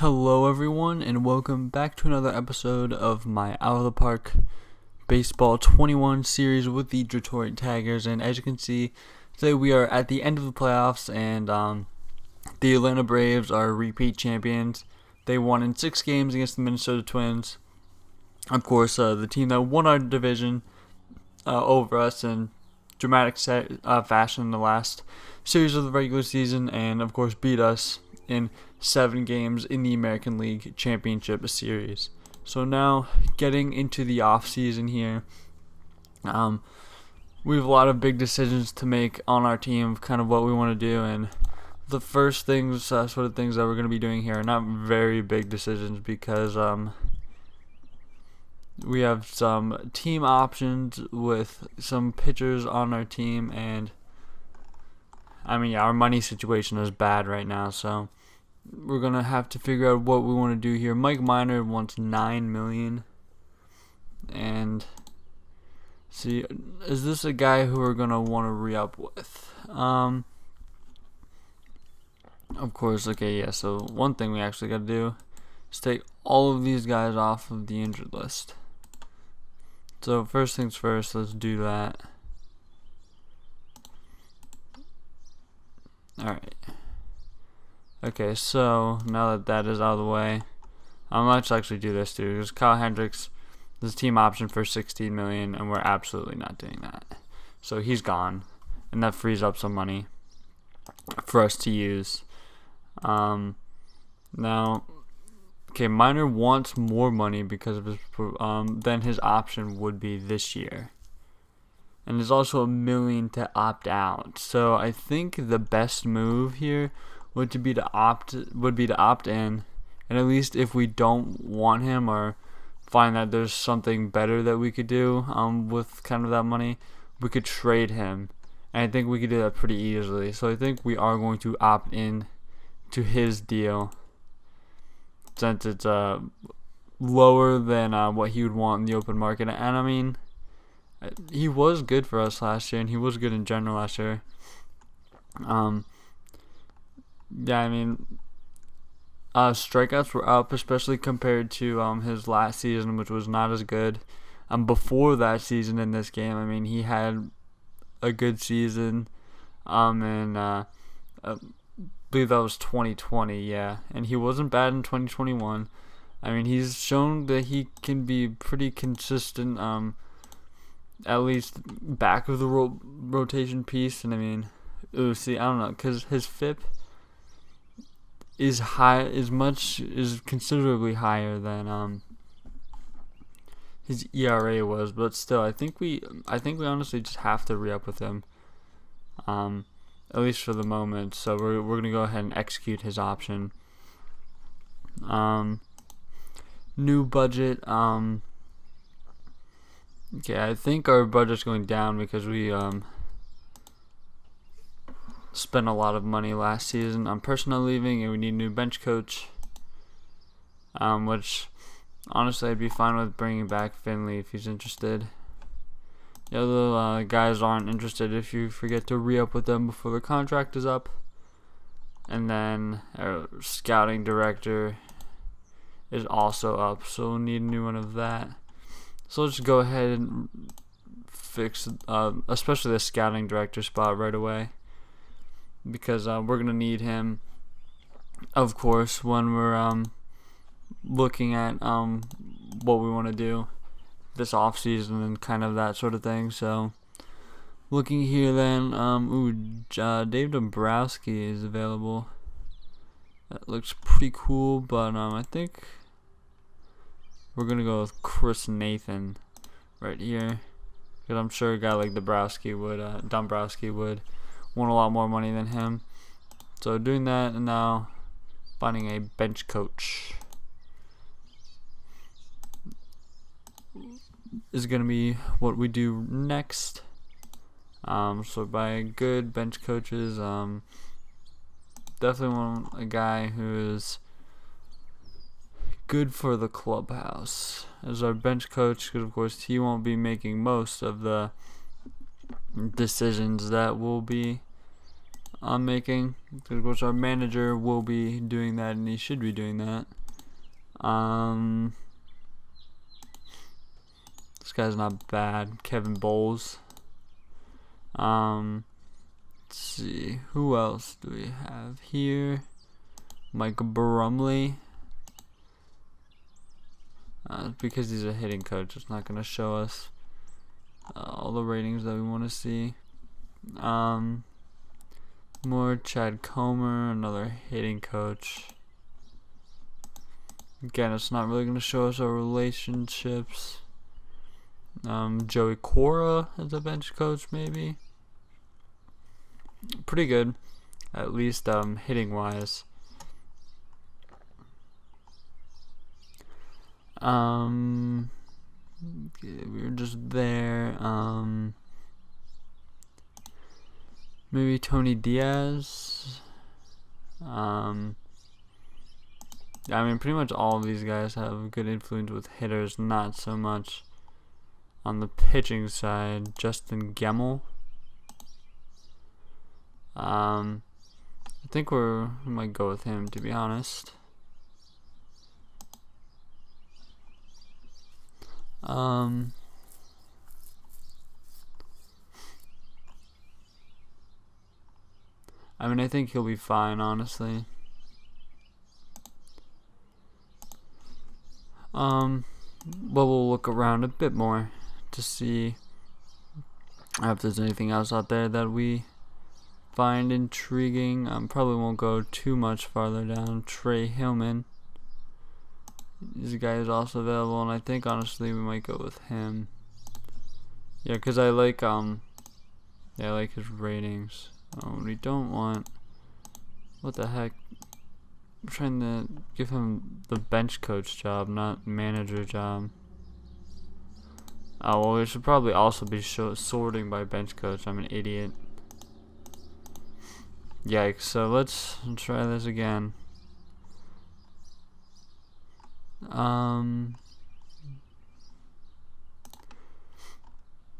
Hello everyone and welcome back to another episode of my Out of the Park Baseball 21 series with the Detroit Tigers. And as you can see, today we are at the end of the playoffs and the Atlanta Braves are repeat champions. They won in 6 games against the Minnesota Twins. Of course, the team that won our division over us in dramatic fashion in the last series of the regular season, and of course beat us in 7 games in the American League Championship Series. So now, getting into the offseason here, we have a lot of big decisions to make on our team, kind of what we want to do, and the first things, sort of things that we're going to be doing here are not very big decisions because we have some team options with some pitchers on our team, and our money situation is bad right now, so we're gonna have to figure out what we want to do here. Mike Minor wants $9 million, and see, is this a guy who we're gonna want to re-up with? Of course, okay, yeah. So one thing we actually got to do is take all of these guys off of the injured list. So first things first, let's do that. All right. Okay, so now that is out of the way, let's actually do this too. Because Kyle Hendricks, this team option for $16 million, and we're absolutely not doing that. So he's gone, and that frees up some money for us to use. Now, okay, Minor wants more money because of his than his option would be this year, and there's also $1 million to opt out. So I think the best move here would be to opt in, and at least if we don't want him or find that there's something better that we could do with kind of that money, we could trade him, and I think we could do that pretty easily. So I think we are going to opt in to his deal since it's lower than what he would want in the open market. And he was good for us last year, and he was good in general last year. Strikeouts were up, especially compared to his last season, which was not as good. Before that season in this game, he had a good season, and I believe that was 2020, yeah, and he wasn't bad in 2021. He's shown that he can be pretty consistent, at least back of the rotation piece, and I don't know, because his FIP is considerably higher than his ERA was, but still, I think we honestly just have to re-up with him, at least for the moment. So we're gonna go ahead and execute his option. New budget. Okay, I think our budget's going down because we spent a lot of money last season on personnel leaving, and we need a new bench coach, which honestly I'd be fine with bringing back Finley if he's interested. The other guys aren't interested if you forget to re-up with them before their contract is up. And then our scouting director is also up, so we'll need a new one of that. So let's go ahead and fix especially the scouting director spot right away, because we're going to need him, of course, when we're looking at what we want to do this offseason and kind of that sort of thing. So looking here then, Dave Dombrowski is available. That looks pretty cool, but I think we're going to go with Chris Nathan right here, because I'm sure a guy like Dombrowski would want a lot more money than him. So doing that, and now finding a bench coach is going to be what we do next. So by good bench coaches, definitely want a guy who is good for the clubhouse as our bench coach, because of course he won't be making most of the decisions that will be I'm making, which our manager will be doing that, and he should be doing that. This guy's not bad. Kevin Bowles. Let's see, who else do we have here? Mike Brumley. Because he's a hitting coach, it's not going to show us all the ratings that we want to see. More Chad Comer, another hitting coach. Again, it's not really going to show us our relationships. Joey Cora as a bench coach, maybe. Pretty good, at least hitting wise. Okay, we were just there. Maybe Tony Diaz. I mean, pretty much all of these guys have good influence with hitters, not so much on the pitching side. Justin Gemmel. I think we might go with him, to be honest. I mean, I think he'll be fine, honestly. But we'll look around a bit more to see if there's anything else out there that we find intriguing. Probably won't go too much farther down. Trey Hillman. This guy is also available, and I think honestly we might go with him. Yeah, because I like I like his ratings. We don't want, what the heck? I'm trying to give him the bench coach job, not manager job. Oh well, we should probably also be sorting by bench coach. I'm an idiot. Yikes! So let's try this again.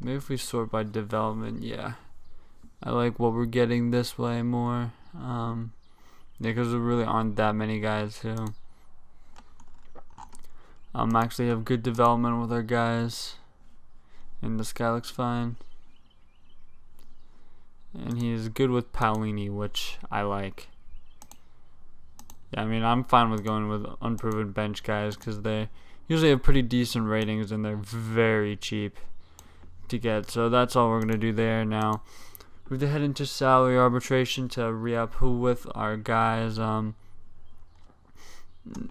Maybe if we sort by development, yeah. I like what we're getting this way more. Yeah, because there really aren't that many guys who actually have good development with our guys. And this guy looks fine. And he is good with Paolini, which I like. Yeah, I mean, I'm fine with going with unproven bench guys because they usually have pretty decent ratings and they're very cheap to get. So that's all we're going to do there now. We have to head into salary arbitration to re-up with our guys.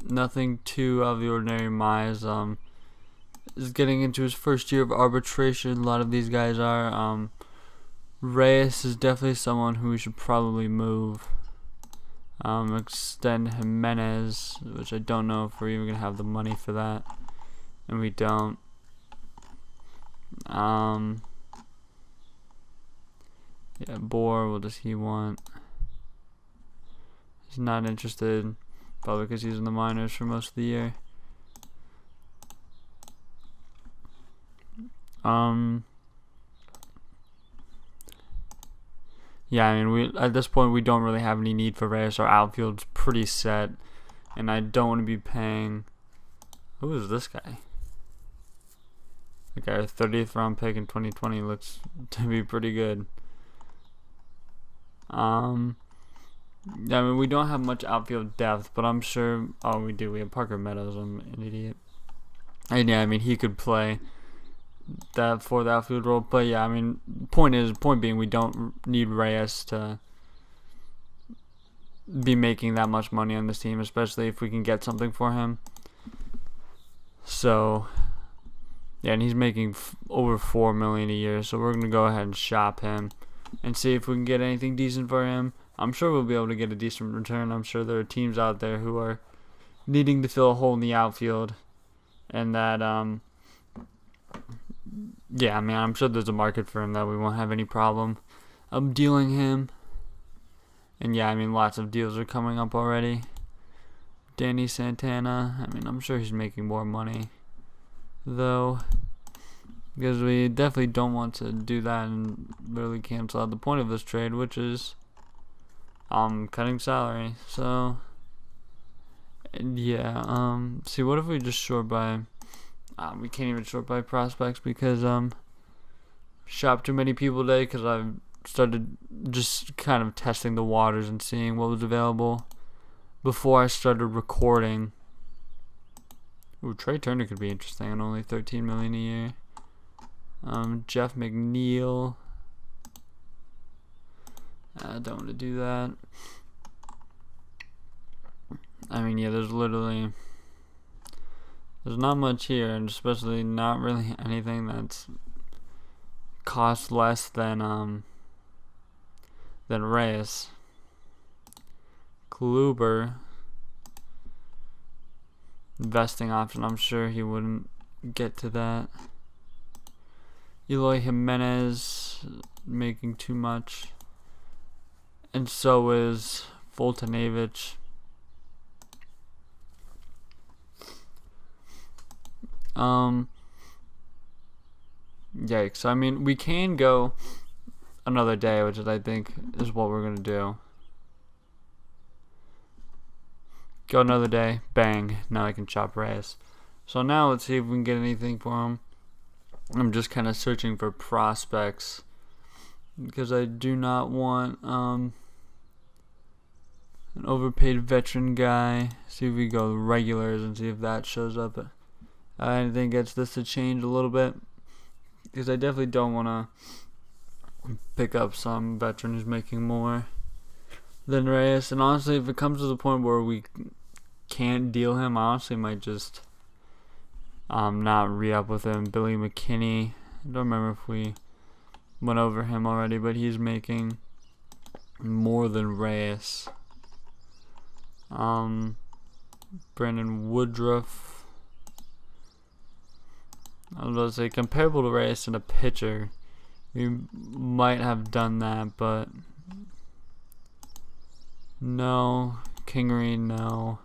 Nothing too out of the ordinary. Mize is getting into his first year of arbitration. A lot of these guys are. Reyes is definitely someone who we should probably move. Extend Jimenez, which I don't know if we're even going to have the money for that. And we don't. Yeah, Bohr, what does he want? He's not interested, probably because he's in the minors for most of the year. Yeah, I mean, at this point we don't really have any need for Reyes. Our outfield's pretty set, and I don't want to be paying. Who is this guy? Okay, our 30th round pick in 2020 looks to be pretty good. Yeah, I mean, we don't have much outfield depth, but I'm sure. Oh, we do. We have Parker Meadows. I'm an idiot. And yeah, I mean, he could play that for the outfield role. But yeah, I mean, point being, we don't need Reyes to be making that much money on this team, especially if we can get something for him. So yeah, and he's making over $4 million a year. So we're gonna go ahead and shop him and see if we can get anything decent for him. I'm sure we'll be able to get a decent return. I'm sure there are teams out there who are needing to fill a hole in the outfield, and that yeah, I mean, I'm sure there's a market for him that we won't have any problem dealing him. And yeah, I mean, lots of deals are coming up already. Danny Santana, I mean, I'm sure he's making more money though, because we definitely don't want to do that and literally cancel out the point of this trade, which is cutting salary. So yeah, see, what if we just short buy? We can't even short buy prospects because shopped too many people today because I've started just kind of testing the waters and seeing what was available before I started recording. Ooh, Trey Turner could be interesting on only $13 million a year. Jeff McNeil. I don't want to do that. I mean, yeah, there's not much here, and especially not really anything that's costs less than Reyes. Kluber, investing option. I'm sure he wouldn't get to that. Eloy Jimenez making too much, and so is Fultonavich. Yikes. I mean, we can go another day, which is, I think, is what we're going to do. Go another day. Bang. Now I can chop Reyes. So now let's see if we can get anything for him. I'm just kind of searching for prospects because I do not want an overpaid veteran guy. See if we go regulars and see if that shows up. I think gets this to change a little bit because I definitely don't want to pick up some veteran who's making more than Reyes. And honestly, if it comes to the point where we can't deal him, I honestly might just not re-up with him. Billy McKinney, I don't remember if we went over him already, but he's making more than Reyes. Brandon Woodruff, I was about to say comparable to Reyes and a pitcher. We might have done that, but no. Kingery, no.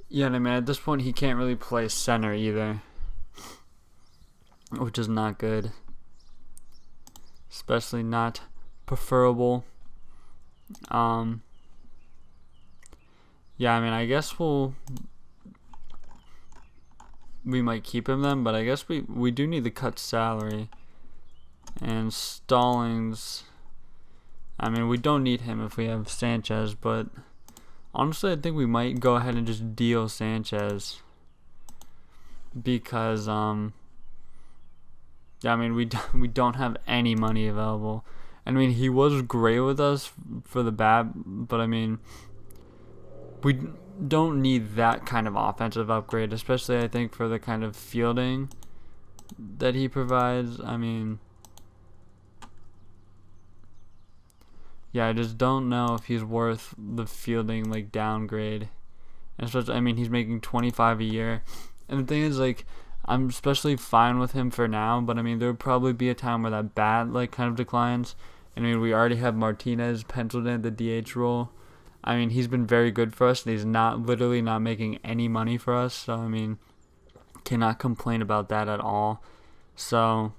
Yeah, I mean, at this point he can't really play center either, which is not good, especially not preferable. Yeah, I mean, I guess we might keep him then, but I guess we do need to cut salary. And Stallings, I mean, we don't need him if we have Sanchez, but honestly, I think we might go ahead and just deal Sanchez because yeah, I mean, we don't have any money available. I mean, he was great with us for the bat, but I mean, we don't need that kind of offensive upgrade, especially I think for the kind of fielding that he provides. I mean, yeah, I just don't know if he's worth the fielding like downgrade. And especially, I mean, he's making $25 a year, and the thing is, like, I'm especially fine with him for now, but I mean, there would probably be a time where that bat like kind of declines. I mean, we already have Martinez penciled in at the DH role. I mean, he's been very good for us, and he's literally not making any money for us. So I mean, cannot complain about that at all. So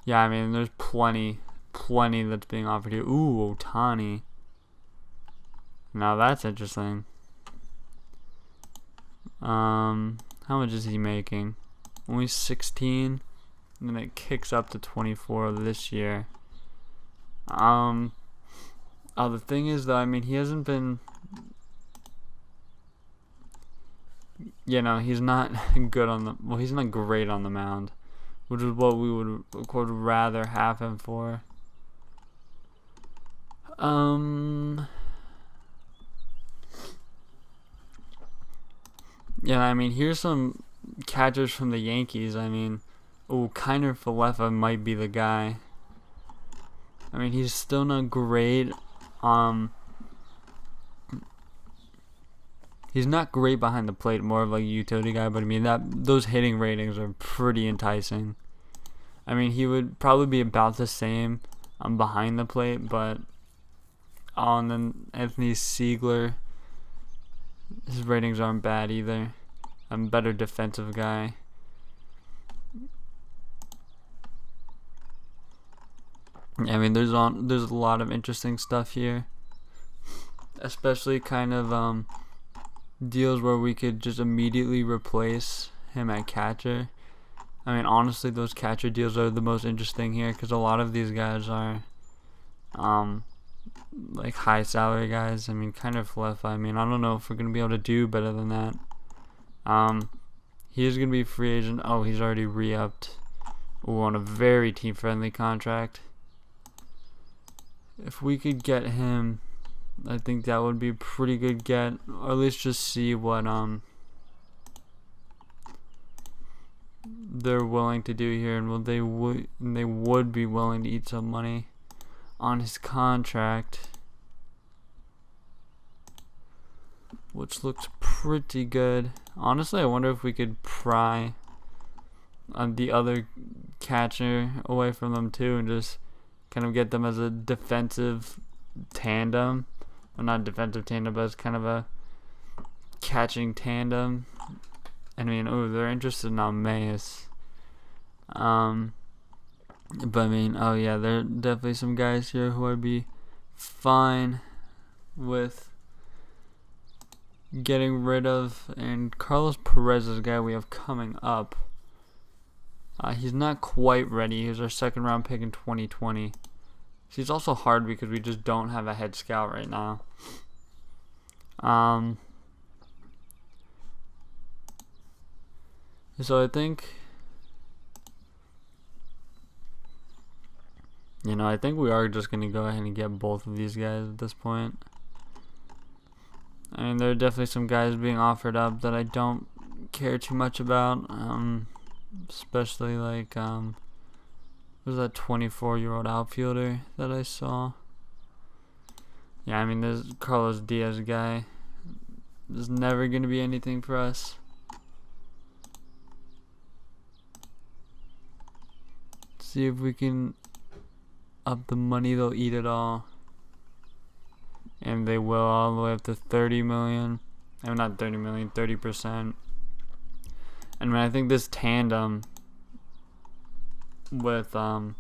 yeah, I mean, there's plenty that's being offered here. Ooh, Ohtani. Now that's interesting. How much is he making? Only 16, and then it kicks up to 24 this year. The thing is, though, I mean, he hasn't been, you know, he's not good on the, well, he's not great on the mound, which is what we would, of course, rather have him for. Yeah, I mean, here's some catchers from the Yankees. I mean, Kiner Falefa might be the guy. I mean, he's still not great. He's not great behind the plate, more of like a utility guy, but I mean, those hitting ratings are pretty enticing. I mean, he would probably be about the same behind the plate, but and then Anthony Siegler, his ratings aren't bad either. I'm a better defensive guy. I mean, there's a lot of interesting stuff here, especially kind of deals where we could just immediately replace him at catcher. I mean, honestly, those catcher deals are the most interesting here because a lot of these guys are like high salary guys. I mean, kind of left. I mean, I don't know if we're gonna be able to do better than that. He is gonna be a free agent. Oh, he's already re-upped. Ooh, on a very team-friendly contract. If we could get him, I think that would be a pretty good get, or at least just see what they're willing to do here, and they would be willing to eat some money on his contract, which looks pretty good. Honestly, I wonder if we could pry the other catcher away from them too, and just kind of get them as a defensive tandem. Well, not defensive tandem, but it's kind of a catching tandem. I mean, oh, they're interested in Almeis. But I mean, oh yeah, there are definitely some guys here who I'd be fine with getting rid of. And Carlos Perez is a guy we have coming up. He's not quite ready. He was our second round pick in 2020. He's also hard because we just don't have a head scout right now. So I think, I think we are just going to go ahead and get both of these guys at this point. I mean, there are definitely some guys being offered up that I don't care too much about. Especially like, was that 24-year-old outfielder that I saw? Yeah, I mean, this Carlos Diaz guy is never going to be anything for us. See if we can up the money. They'll eat it all, and they will, all the way up to 30 million. I mean, not 30 million, 30%. And I think this tandem with I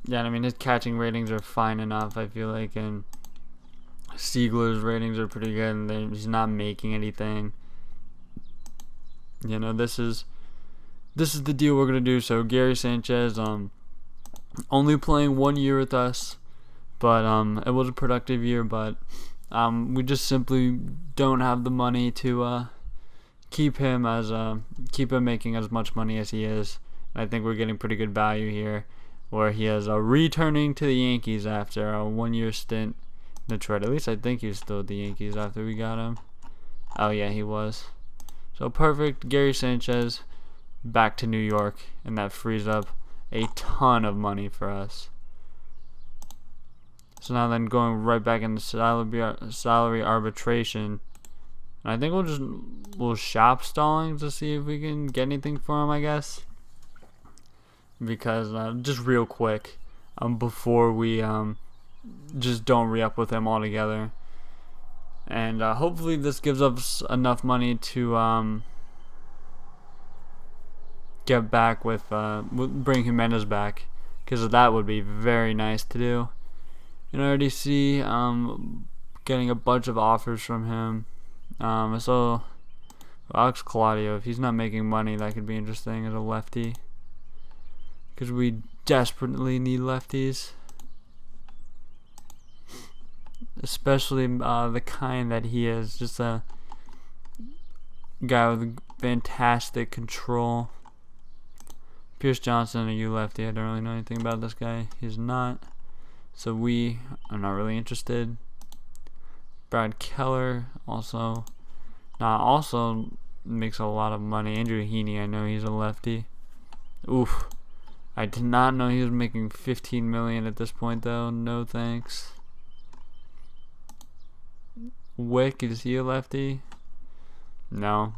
mean, his catching ratings are fine enough, I feel like, and Siegler's ratings are pretty good, and he's not making anything. This is the deal we're gonna do. So Gary Sanchez, only playing 1 year with us, but it was a productive year, but we just simply don't have the money to keep him making as much money as he is. I think we're getting pretty good value here, where he is returning to the Yankees after a 1 year stint in Detroit. At least I think he's still at the Yankees after we got him. Oh yeah, he was. So perfect. Gary Sanchez back to New York, and that frees up a ton of money for us. So now then, going right back into salary arbitration. And I think we'll shop Stallings to see if we can get anything for him, I guess. Because just real quick, before we just don't re-up with him altogether. And hopefully this gives us enough money to get back with bring Jimenez back, because that would be very nice to do. And I already see getting a bunch of offers from him. So Alex Claudio, if he's not making money, that could be interesting as a lefty, because we desperately need lefties, especially the kind that he is, just a guy with fantastic control. Pierce Johnson, are you lefty? I don't really know anything about this guy. He's not, so we are not really interested. Brad Keller also makes a lot of money. Andrew Heaney, I know he's a lefty. Oof. I did not know he was making $15 million at this point, though. No thanks. Wick, is he a lefty? No.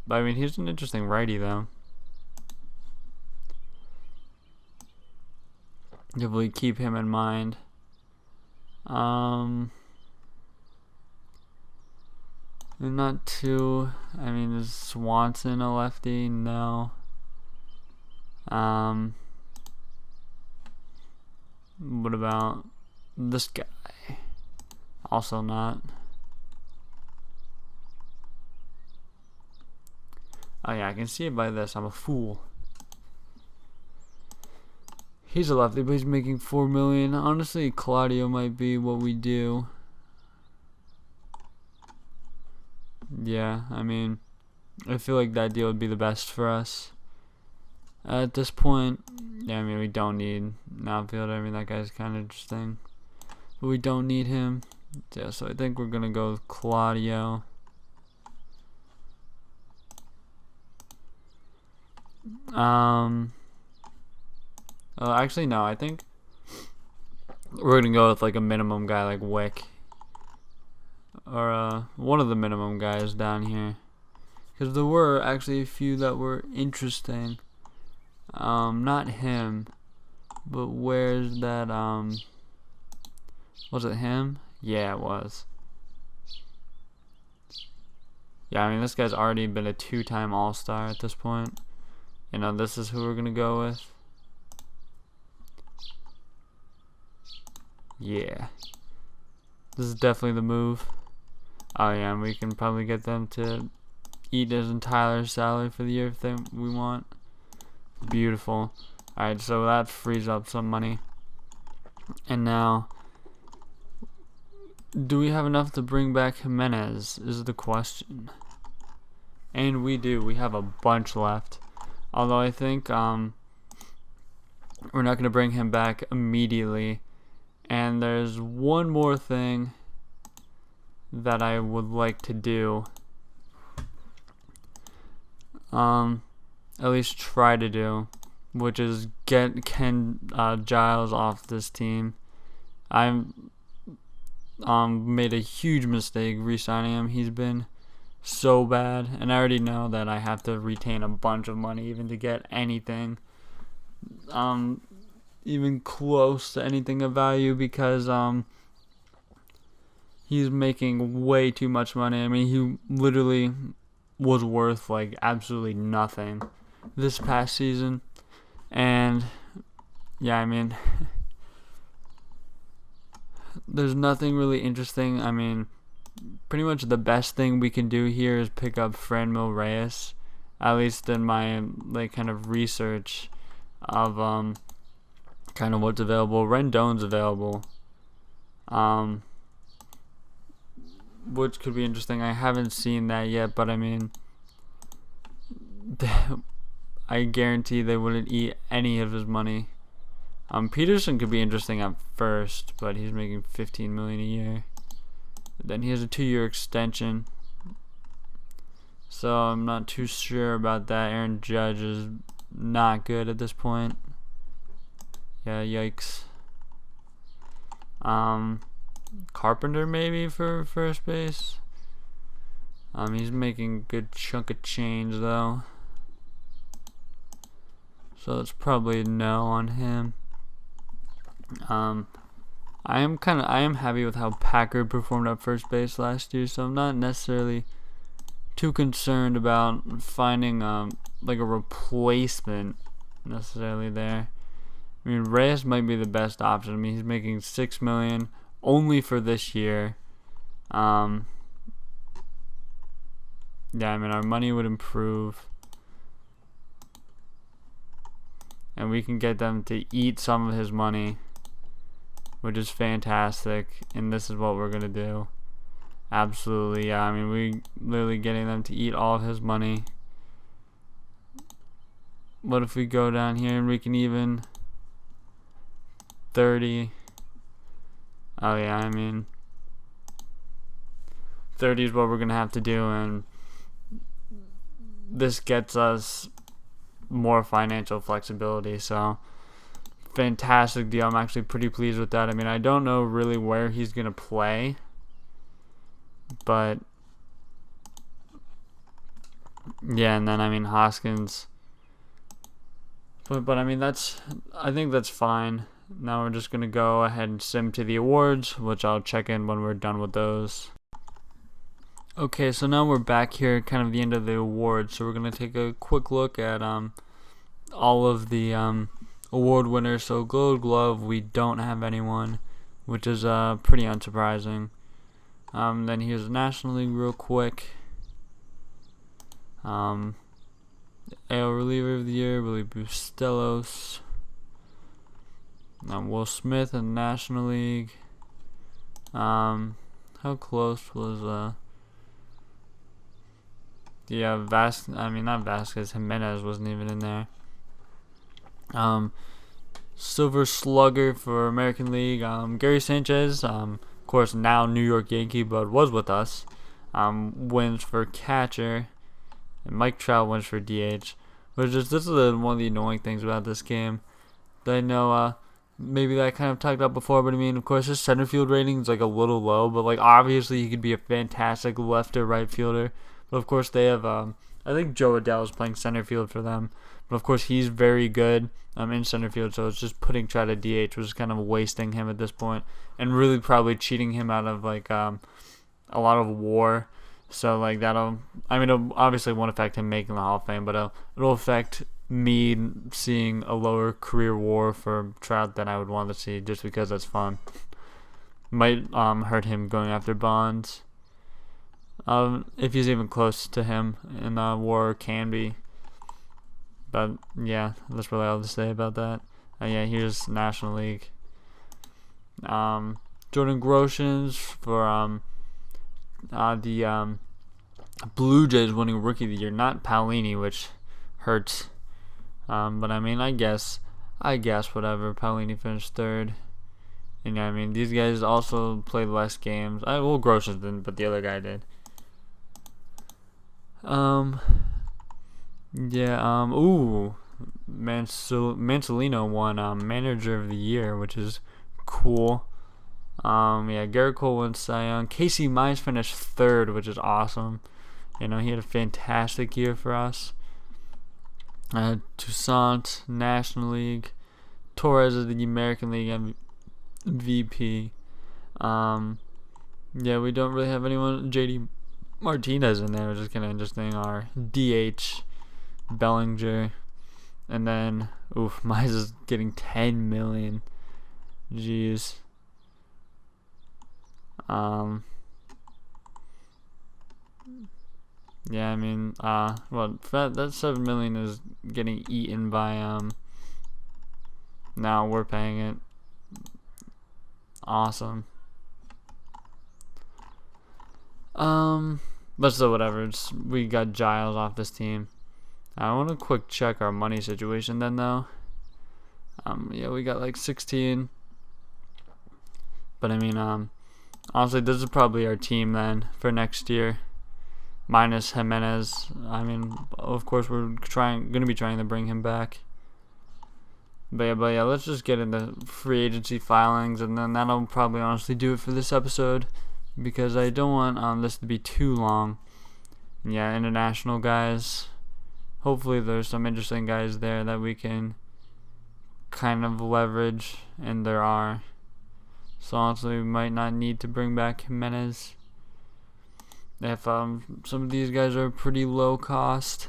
But I mean, he's an interesting righty, though. definitely keep him in mind. Not too. I mean, is Swanson a lefty? No. What about this guy? Also not. Oh yeah, I can see it by this. I'm a fool. He's a lefty, but he's making $4 million. Honestly, Claudio might be what we do. Yeah, I mean, I feel like that deal would be the best for us. At this point, yeah, I mean, we don't need an outfielder. I mean, that guy's kind of interesting, but we don't need him. Yeah, so I think we're gonna go with Claudio. Actually, no. I think we're gonna go with like a minimum guy, like Wick, or one of the minimum guys down here, because there were actually a few that were interesting. Not him, but where's that? Was it him? Yeah, it was. Yeah, I mean, this guy's already been a 2-time All-Star at this point. You know, this is who we're gonna go with. Yeah, this is definitely the move. Oh yeah, and we can probably get them to eat his entire salary for the year if we want. Beautiful. Alright, so that frees up some money. And now, do we have enough to bring back Jimenez is the question. And we do. We have a bunch left. Although I think we're not going to bring him back immediately. And there's one more thing that I would like to do. At least try to do, which is get Giles off this team. I've made a huge mistake resigning him. He's been so bad, and I already know that I have to retain a bunch of money even to get anything even close to anything of value, because he's making way too much money. I mean, he literally was worth like absolutely nothing this past season. And yeah, I mean, there's nothing really interesting. I mean, pretty much the best thing we can do here is pick up Franmil Reyes, at least in my like kind of research of kind of what's available. Rendon's available, which could be interesting. I haven't seen that yet, but I mean, I guarantee they wouldn't eat any of his money. Peterson could be interesting at first, but he's making $15 million a year. Then he has a 2-year extension, so I'm not too sure about that. Aaron Judge is not good at this point. Yeah, yikes. Carpenter maybe for first base. He's making a good chunk of change though, so it's probably a no on him. I am happy with how Packard performed at first base last year, so I'm not necessarily too concerned about finding like a replacement necessarily there. I mean, Reyes might be the best option. I mean, he's making $6 million only for this year. Yeah, I mean, our money would improve, and we can get them to eat some of his money, which is fantastic. And this is what we're gonna do. Absolutely, yeah. I mean, we literally getting them to eat all of his money. What if we go down here and we can even 30? Oh yeah, I mean, 30 is what we're gonna have to do, and this gets us more financial flexibility. So fantastic deal. I'm actually pretty pleased with that. I mean, I don't know really where he's gonna play, but yeah. And then I mean, Hoskins, but I mean, I think that's fine. now we're just gonna go ahead and sim to the awards, which I'll check in when we're done with those. Okay, so now we're back here, kind of the end of the awards. So we're gonna take a quick look at all of the award winners. So Gold Glove, we don't have anyone, which is pretty unsurprising. Then here's the National League real quick. AL Reliever of the Year, Willie Bustelos. Will Smith in the National League. How close was not Vasquez, Jimenez wasn't even in there. Silver Slugger for American League, Gary Sanchez, of course now New York Yankee, but was with us, wins for catcher, and Mike Trout wins for DH. This is one of the annoying things about this game. I know maybe that I kind of talked about before, but I mean, of course, his center field rating is like a little low, but like obviously he could be a fantastic left or right fielder. But of course they have, I think Joe Adele is playing center field for them. But of course he's very good in center field, so it's just putting Trout at DH, which is kind of wasting him at this point, and really probably cheating him out of like a lot of WAR. So like it'll obviously won't affect him making the Hall of Fame, but it'll affect me seeing a lower career WAR for Trout than I would want to see, just because that's fun. Might hurt him going after Bonds. If he's even close to him in WAR, can be. But yeah, that's really all to say about that. Yeah, here's National League. Jordan Groshans for the Blue Jays winning Rookie of the Year, not Paulini, which hurts. But I mean, I guess whatever. Paulini finished third. And yeah, I mean, these guys also played less games. Well, Groshans didn't, but the other guy did. Mansolino won Manager of the Year, which is cool. Garrett Cole won Cy Young. Casey Mize finished third, which is awesome. He had a fantastic year for us. Toussaint, National League. Torres is the American League MVP. We don't really have anyone. JD Martinez in there, which is kind of interesting. Our DH, Bellinger, and then Mize is getting 10 million. Jeez. That 7 million is getting eaten by now we're paying it. Awesome. But still, whatever. We got Giles off this team. I want to quick check our money situation then, though. We got like 16. But I mean, honestly, this is probably our team then for next year, minus Jimenez. I mean, of course, we're gonna be trying to bring him back. But yeah, let's just get into free agency filings, and then that'll probably honestly do it for this episode, because I don't want this to be too long. Yeah, international guys. Hopefully there's some interesting guys there that we can kind of leverage, and there are. So honestly, we might not need to bring back Jimenez if some of these guys are pretty low cost.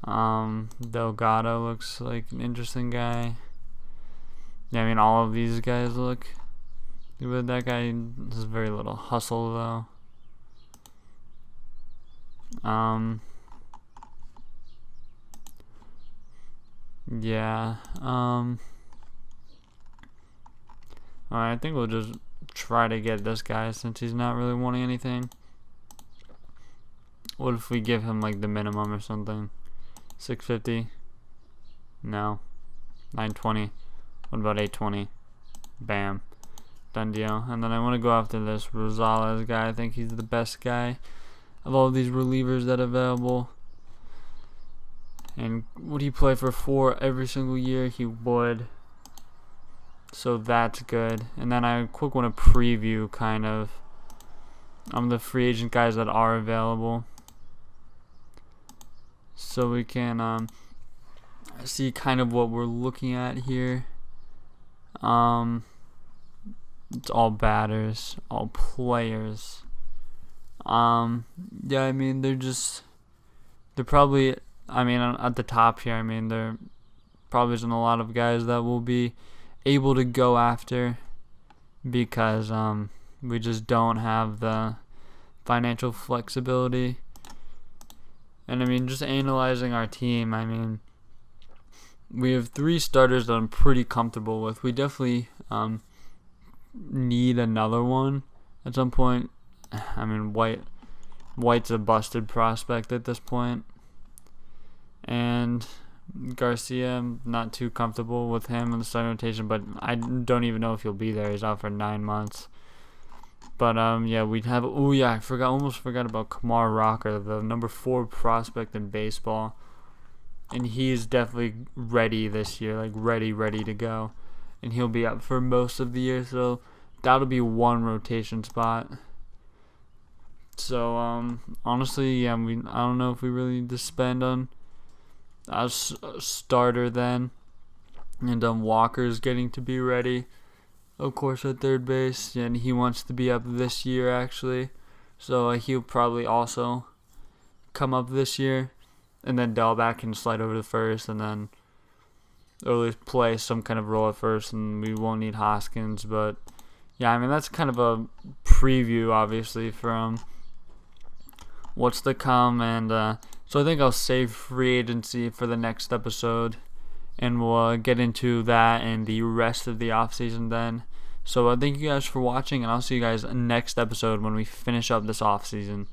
Delgado looks like an interesting guy. Yeah, I mean, all of these guys look good. That guy has very little hustle, though. Alright, I think we'll just try to get this guy since he's not really wanting anything. What if we give him like the minimum or something? 650? No. 920. What about 820? Bam. Done deal. And then I want to go after this Rosales guy. I think he's the best guy of all of these relievers that are available. And would he play for 4 every single year? He would. So that's good. And then I quick want to preview kind of the free agent guys that are available, so we can see kind of what we're looking at here. It's all batters, all players. Yeah, I mean, they're probably, I mean, at the top here, I mean, there probably isn't a lot of guys that will be able to go after because we just don't have the financial flexibility. And I mean, just analyzing our team, I mean, we have 3 starters that I'm pretty comfortable with. We definitely need another one at some point. I mean, White's a busted prospect at this point. And Garcia, I'm not too comfortable with him in the starting rotation, but I don't even know if he'll be there. He's out for 9 months. But yeah, we'd have. Oh yeah, almost forgot about Kumar Rocker, the number 4 prospect in baseball, and he's definitely ready this year, like ready to go, and he'll be up for most of the year. So that'll be 1 rotation spot. So honestly, yeah, I don't know if we really need to spend on a starter then, and Walker's getting to be ready. Of course, at third base, and he wants to be up this year, actually. So he'll probably also come up this year. And then Delback can slide over to first, and then or at least play some kind of role at first, and we won't need Hoskins. But, yeah, I mean, that's kind of a preview, obviously, from what's to come. And so I think I'll save free agency for the next episode. And we'll get into that and the rest of the offseason then. So thank you guys for watching, and I'll see you guys next episode when we finish up this offseason.